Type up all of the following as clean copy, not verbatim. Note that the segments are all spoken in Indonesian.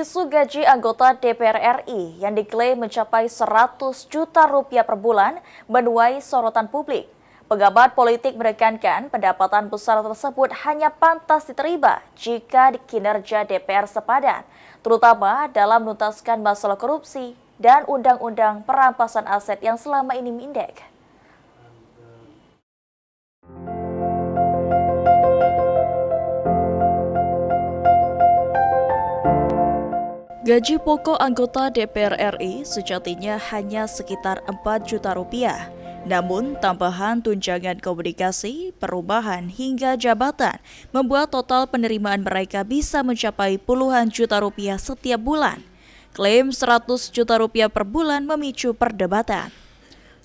Isu gaji anggota DPR RI yang diklaim mencapai 100 juta rupiah per bulan menuai sorotan publik. Pengamat politik menekankan pendapatan besar tersebut hanya pantas diterima jika kinerja DPR sepadan, terutama dalam menuntaskan masalah korupsi dan undang-undang perampasan aset yang selama ini mindek. Gaji pokok anggota DPR RI sejatinya hanya sekitar 4 juta rupiah. Namun, tambahan tunjangan komunikasi, perubahan hingga jabatan membuat total penerimaan mereka bisa mencapai puluhan juta rupiah setiap bulan. Klaim 100 juta rupiah per bulan memicu perdebatan.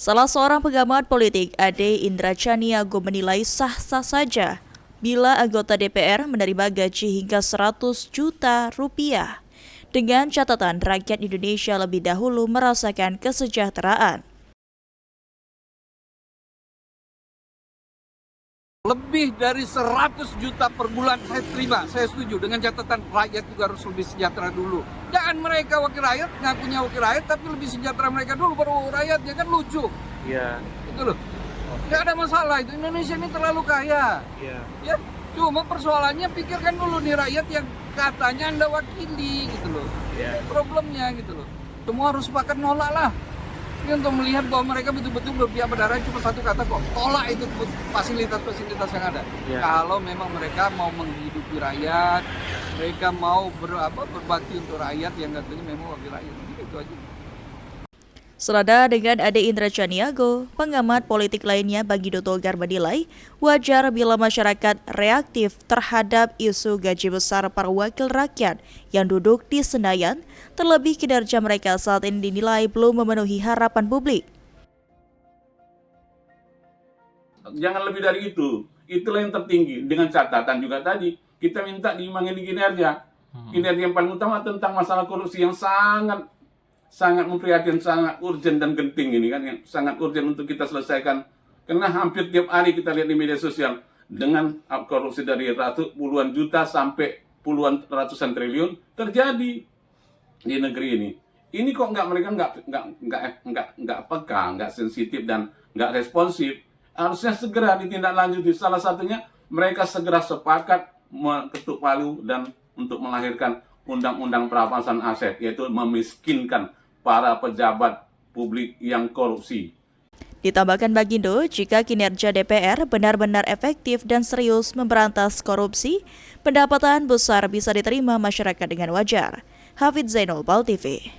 Salah seorang pengamat politik, Ade Indrachaniago, menilai sah-sah saja bila anggota DPR menerima gaji hingga 100 juta rupiah. Dengan catatan rakyat Indonesia lebih dahulu merasakan kesejahteraan. Lebih dari 100 juta per bulan saya terima, saya setuju. Dengan catatan rakyat juga harus lebih sejahtera dulu. Jangan mereka wakil rakyat, ngakunya wakil rakyat, tapi lebih sejahtera mereka dulu, baru rakyatnya kan lucu. Iya. Itu loh. Nggak ada masalah, itu Indonesia ini terlalu kaya. Iya. Ya, cuma persoalannya pikirkan dulu nih rakyat yang katanya Anda wakili gitu loh. Iya. Problemnya gitu loh. Semua harus sepakat nolak lah. Ini untuk melihat bahwa mereka betul-betul berpihak pada rakyat, cuma satu kata kok, tolak itu fasilitas-fasilitas yang ada. Ya. Kalau memang mereka mau menghidupi rakyat, mereka mau berbakti untuk rakyat yang katanya memang wakil rakyat, itu aja. Senada dengan Ade Indrachaniago, pengamat politik lainnya Bagindo Togar menilai wajar bila masyarakat reaktif terhadap isu gaji besar para wakil rakyat yang duduk di Senayan, terlebih kinerja mereka saat ini dinilai belum memenuhi harapan publik. Jangan lebih dari itu, itulah yang tertinggi. Dengan catatan juga tadi, kita minta diimbangi kinerja. Kinerja yang paling utama tentang masalah korupsi yang sangat memprihatinkan, sangat urgent dan genting ini kan, yang sangat urgent untuk kita selesaikan. Karena hampir tiap hari kita lihat di media sosial dengan korupsi dari puluhan juta sampai puluhan ratusan triliun terjadi di negeri ini. Ini kok mereka nggak peka, nggak sensitif dan nggak responsif. Harusnya segera ditindaklanjuti. Salah satunya mereka segera sepakat mengetuk palu dan untuk melahirkan undang-undang perampasan aset, yaitu memiskinkan para pejabat publik yang korupsi. Ditambahkan Bagindo, jika kinerja DPR benar-benar efektif dan serius memberantas korupsi, pendapatan besar bisa diterima masyarakat dengan wajar. Hafidz Zainul, PAL TV.